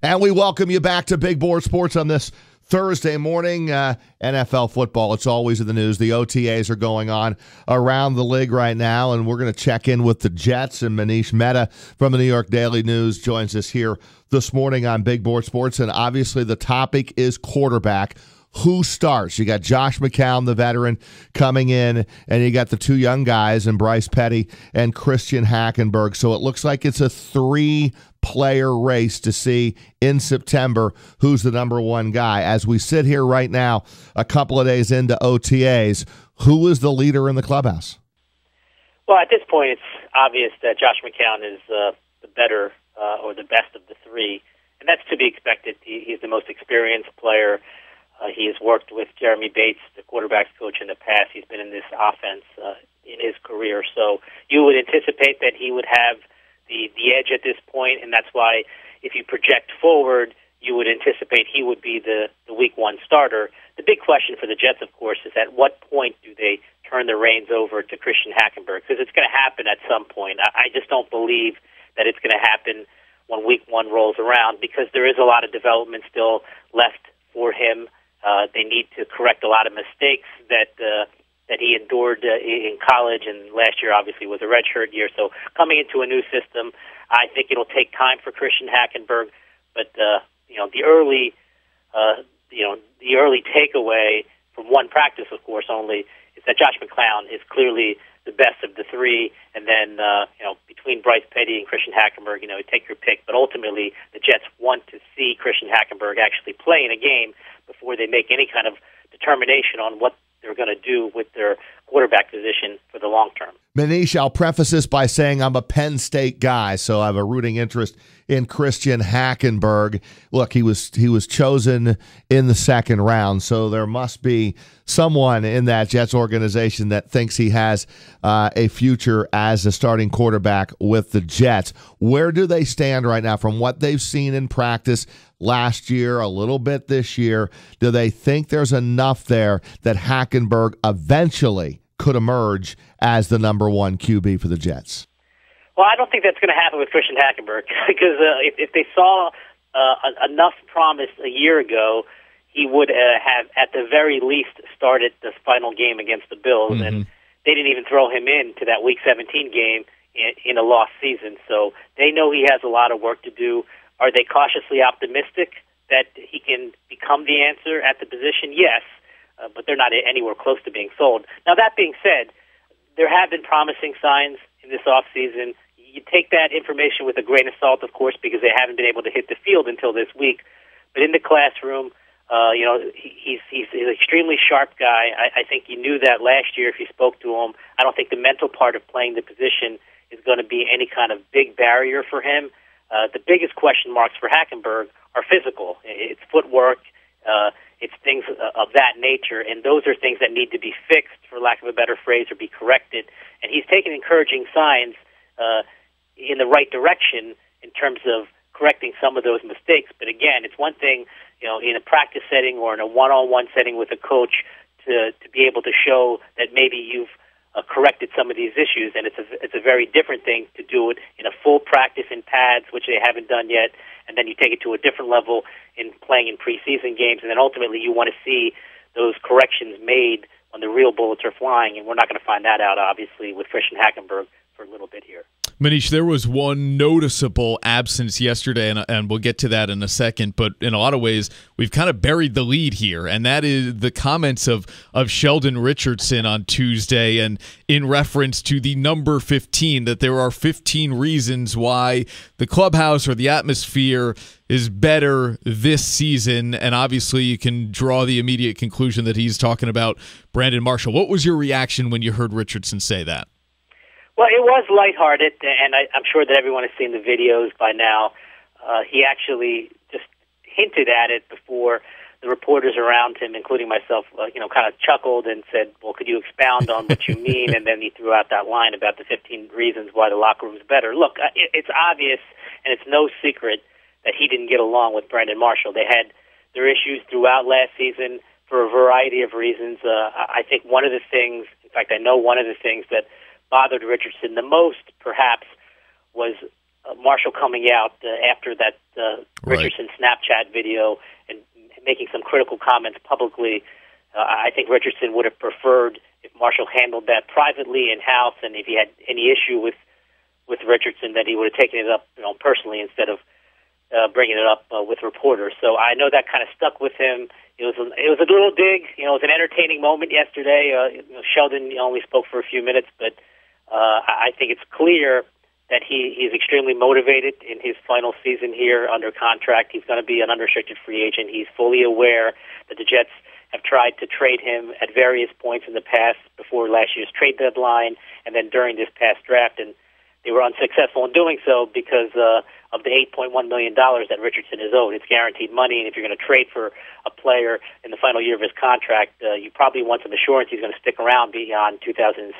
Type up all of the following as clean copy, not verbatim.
And we welcome you back to Big Board Sports on this Thursday morning. NFL football, it's always in the news. The OTAs are going on around the league right now, and we're going to check in with the Jets. And Manish Mehta from the New York Daily News joins us here this morning on Big Board Sports. And obviously the topic is quarterback. Who starts? You got Josh McCown, the veteran, coming in, and you got the two young guys, and Bryce Petty and Christian Hackenberg. So it looks like it's a three-player race to see in September who's the number one guy. As we sit here right now, a couple of days into OTAs, who is the leader in the clubhouse? Well, at this point, it's obvious that Josh McCown is the better or the best of the three, and that's to be expected. He's the most experienced player. He has worked with Jeremy Bates, the quarterback's coach, in the past. He's been in this offense in his career. So you would anticipate that he would have the edge at this point, and that's why if you project forward, you would anticipate he would be the week one starter. The big question for the Jets, of course, is at what point do they turn the reins over to Christian Hackenberg? Because it's going to happen at some point. I just don't believe that it's going to happen when week one rolls around, because there is a lot of development still left for him. They need to correct a lot of mistakes that he endured in college, and last year obviously was a redshirt year. So coming into a new system, I think it'll take time for Christian Hackenberg. But the early takeaway from one practice, of course, only is that Josh McCown is clearly the best of the three, and then between Bryce Petty and Christian Hackenberg, take your pick. But ultimately, the Jets want to see Christian Hackenberg actually play in a game before they make any kind of determination on what they're going to do with their quarterback position for the long term. Manish, I'll preface this by saying I'm a Penn State guy, so I have a rooting interest in Christian Hackenberg. Look, he was chosen in the second round, so there must be someone in that Jets organization that thinks he has a future as a starting quarterback with the Jets. Where do they stand right now from what they've seen in practice last year, a little bit this year? Do they think there's enough there that Hackenberg eventually could emerge as the number one QB for the Jets? Well, I don't think that's going to happen with Christian Hackenberg because if they saw enough promise a year ago, he would have at the very least started the final game against the Bills, and they didn't even throw him into that Week 17 game in a lost season. So they know he has a lot of work to do. Are they cautiously optimistic that he can become the answer at the position? Yes, but they're not anywhere close to being sold. Now, that being said, there have been promising signs in this offseason. You take that information with a grain of salt, of course, because they haven't been able to hit the field until this week. But in the classroom, he's an extremely sharp guy. I think you knew that last year if you spoke to him. I don't think the mental part of playing the position is going to be any kind of big barrier for him. The biggest question marks for Hackenberg are physical. It's footwork. It's things of that nature, and those are things that need to be fixed, for lack of a better phrase, or be corrected. And he's taken encouraging signs in the right direction in terms of correcting some of those mistakes. But again, it's one thing, in a practice setting or in a one-on-one setting with a coach to be able to show that maybe you've corrected some of these issues, and it's a very different thing to do it in a full practice in pads, which they haven't done yet, and then you take it to a different level in playing in preseason games, and then ultimately you want to see those corrections made when the real bullets are flying, and we're not going to find that out, obviously, with Christian Hackenberg for a little bit here. Manish, there was one noticeable absence yesterday, and we'll get to that in a second, but in a lot of ways, we've kind of buried the lead here, and that is the comments of Sheldon Richardson on Tuesday, and in reference to the number 15, that there are 15 reasons why the clubhouse or the atmosphere is better this season, and obviously you can draw the immediate conclusion that he's talking about Brandon Marshall. What was your reaction when you heard Richardson say that? Well, it was lighthearted, and I'm sure that everyone has seen the videos by now. He actually just hinted at it before the reporters around him, including myself, kind of chuckled and said, well, could you expound on what you mean? And then he threw out that line about the 15 reasons why the locker room's better. Look, it's obvious, and it's no secret that he didn't get along with Brandon Marshall. They had their issues throughout last season for a variety of reasons. I think one of the things, in fact, I know one of the things that bothered Richardson the most, perhaps, was Marshall coming out after that Richardson Snapchat video and making some critical comments publicly. I think Richardson would have preferred if Marshall handled that privately in-house, and if he had any issue with Richardson, that he would have taken it up, personally instead of bringing it up with reporters. So I know that kind of stuck with him. It was a little dig. It was an entertaining moment yesterday. Sheldon only spoke for a few minutes, but I think it's clear that he's extremely motivated in his final season here under contract. He's going to be an unrestricted free agent. He's fully aware that the Jets have tried to trade him at various points in the past, before last year's trade deadline and then during this past draft, and they were unsuccessful in doing so because of the $8.1 million that Richardson is owed. It's guaranteed money, and if you're going to trade for a player in the final year of his contract, you probably want some assurance he's going to stick around beyond 2017.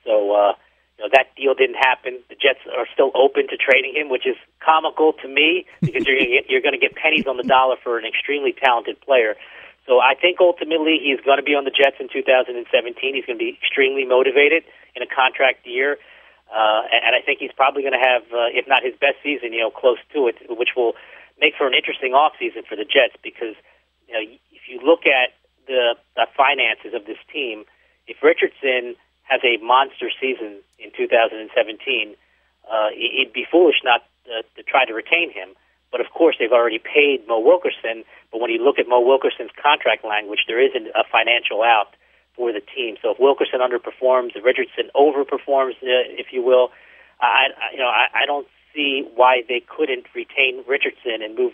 So that deal didn't happen. The Jets are still open to trading him, which is comical to me because you're going to get pennies on the dollar for an extremely talented player. So I think ultimately he's going to be on the Jets in 2017. He's going to be extremely motivated in a contract year. And I think he's probably going to have, if not his best season, close to it, which will make for an interesting offseason for the Jets because, if you look at the finances of this team, if Richardson has a monster season in 2017, it'd be foolish not to try to retain him. But, of course, they've already paid Mo Wilkerson. But when you look at Mo Wilkerson's contract language, there isn't a financial out for the team. So if Wilkerson underperforms, if Richardson overperforms, if you will, I don't see why they couldn't retain Richardson and move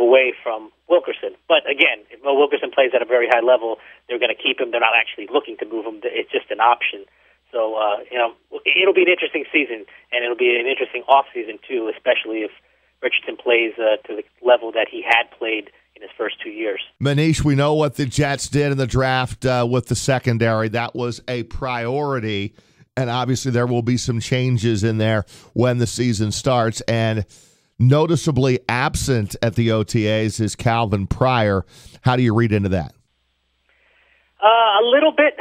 away from Wilkerson. But again, if Mo Wilkerson plays at a very high level, they're going to keep him. They're not actually looking to move him. It's just an option. So it'll be an interesting season, and it'll be an interesting off season too, especially if Richardson plays to the level that he had played in his first 2 years. Manish, we know what the Jets did in the draft with the secondary. That was a priority, and obviously there will be some changes in there when the season starts. And noticeably absent at the OTAs is Calvin Pryor. How do you read into that? A little bit.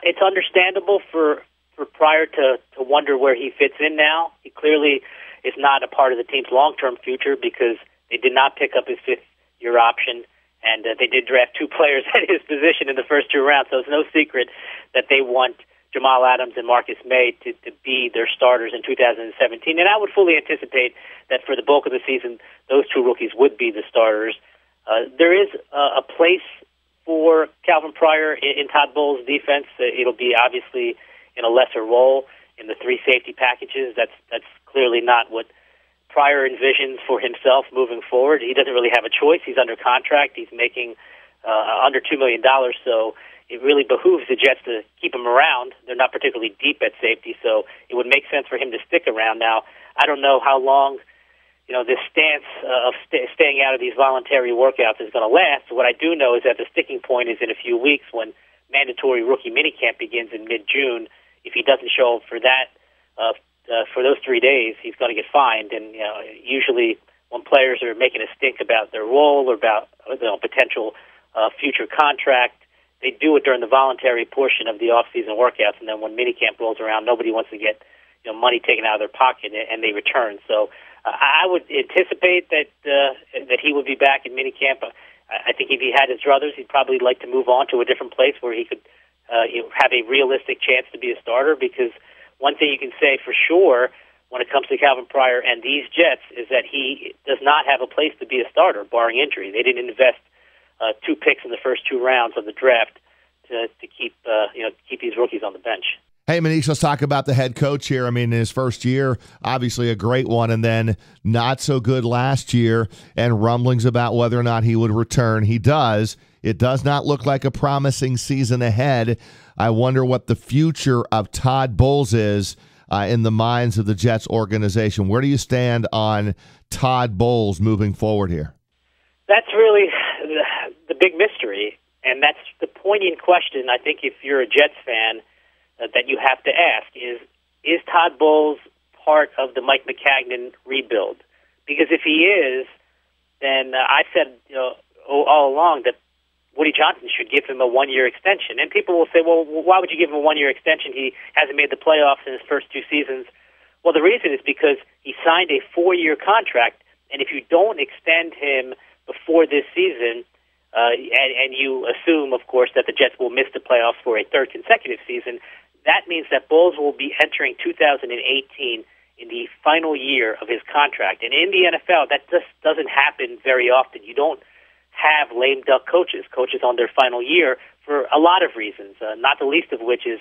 It's understandable for Pryor to wonder where he fits in now. He clearly is not a part of the team's long-term future because they did not pick up his fifth-year option, and they did draft two players at his position in the first two rounds, so it's no secret that they want Jamal Adams and Marcus May to be their starters in 2017. And I would fully anticipate that for the bulk of the season, those two rookies would be the starters. There is a place for Calvin Pryor in Todd Bowles' defense. It'll be obviously in a lesser role in the three safety packages. That's clearly not what Pryor envisions for himself moving forward. He doesn't really have a choice. He's under contract. He's making under $2 million, so it really behooves the Jets to keep him around. They're not particularly deep at safety, so it would make sense for him to stick around. Now, I don't know how long this stance of staying out of these voluntary workouts is going to last. What I do know is that the sticking point is in a few weeks when mandatory rookie minicamp begins in mid-June. If he doesn't show up for that, for those 3 days, he's going to get fined. And usually, when players are making a stink about their role or about potential future contract, they do it during the voluntary portion of the off-season workouts. And then when minicamp rolls around, nobody wants to get money taken out of their pocket, and they return. So I would anticipate that he would be back in minicamp. I think if he had his druthers, he'd probably like to move on to a different place where he could have a realistic chance to be a starter, because one thing you can say for sure when it comes to Calvin Pryor and these Jets is that he does not have a place to be a starter, barring injury. They didn't invest 2 picks in the first 2 rounds of the draft to keep these rookies on the bench. Hey, Manish, let's talk about the head coach here. I mean, in his first year, obviously a great one, and then not so good last year, and rumblings about whether or not he would return. He does. It does not look like a promising season ahead. I wonder what the future of Todd Bowles is in the minds of the Jets organization. Where do you stand on Todd Bowles moving forward here? That's really the big mystery, and that's the poignant question, I think, if you're a Jets fan, that you have to ask is Todd Bowles part of the Mike Maccagnan rebuild? Because if he is, then I said all along that Woody Johnson should give him a 1-year extension. And people will say, well, why would you give him a 1-year extension? He hasn't made the playoffs in his first 2 seasons. Well, the reason is because he signed a 4-year contract And if you don't extend him before this season, and you assume, of course, that the Jets will miss the playoffs for a third consecutive season, that means that Bowles will be entering 2018 in the final year of his contract. And in the NFL, that just doesn't happen very often. You don't have lame duck coaches on their final year for a lot of reasons, not the least of which is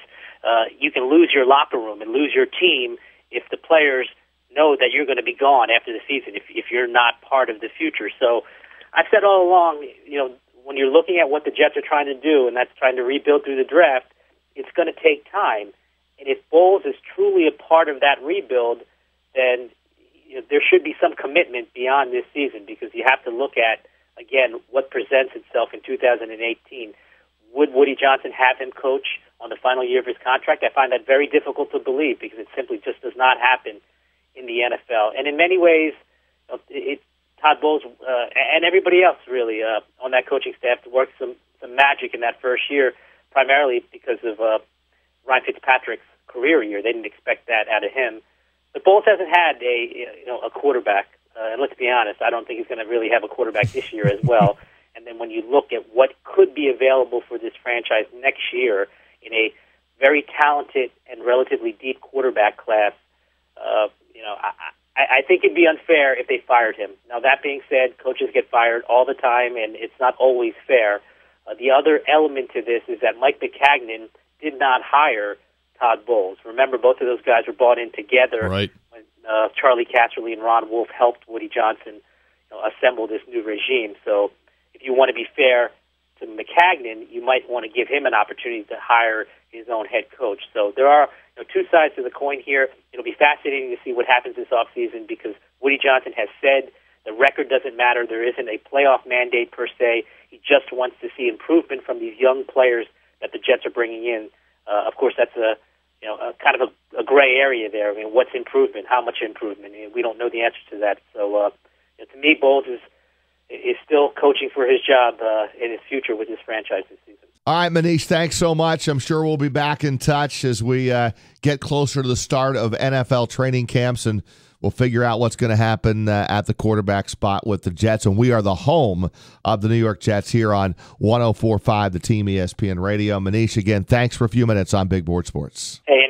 you can lose your locker room and lose your team if the players know that you're going to be gone after the season, if you're not part of the future. So I've said all along, when you're looking at what the Jets are trying to do, and that's trying to rebuild through the draft, it's going to take time. And if Bowles is truly a part of that rebuild, then there should be some commitment beyond this season, because you have to look at, again, what presents itself in 2018. Would Woody Johnson have him coach on the final year of his contract? I find that very difficult to believe, because it simply just does not happen in the NFL. And in many ways, Todd Bowles and everybody else really on that coaching staff worked some magic in that first year, primarily because of Ryan Fitzpatrick's career year. They didn't expect that out of him. But Bowles hasn't had a quarterback, and let's be honest, I don't think he's going to really have a quarterback this year as well. And then when you look at what could be available for this franchise next year in a very talented and relatively deep quarterback class, I think it'd be unfair if they fired him. Now, that being said, coaches get fired all the time, and it's not always fair. The other element to this is that Mike McCagnon did not hire Todd Bowles. Remember, both of those guys were brought in together right when Charlie Casserly and Ron Wolf helped Woody Johnson assemble this new regime. So if you want to be fair to McCagnon, you might want to give him an opportunity to hire his own head coach. So there are two sides to the coin here. It'll be fascinating to see what happens this offseason, because Woody Johnson has said the record doesn't matter. There isn't a playoff mandate per se. He just wants to see improvement from these young players that the Jets are bringing in. Of course, that's a kind of a gray area there. I mean, what's improvement? How much improvement? We don't know the answer to that. So to me, Bowles is still coaching for his job in his future with his franchise this season. All right, Manish, thanks so much. I'm sure we'll be back in touch as we get closer to the start of NFL training camps, and we'll figure out what's going to happen at the quarterback spot with the Jets. And we are the home of the New York Jets here on 104.5, the Team ESPN Radio. Manish, again, thanks for a few minutes on Big Board Sports. Hey,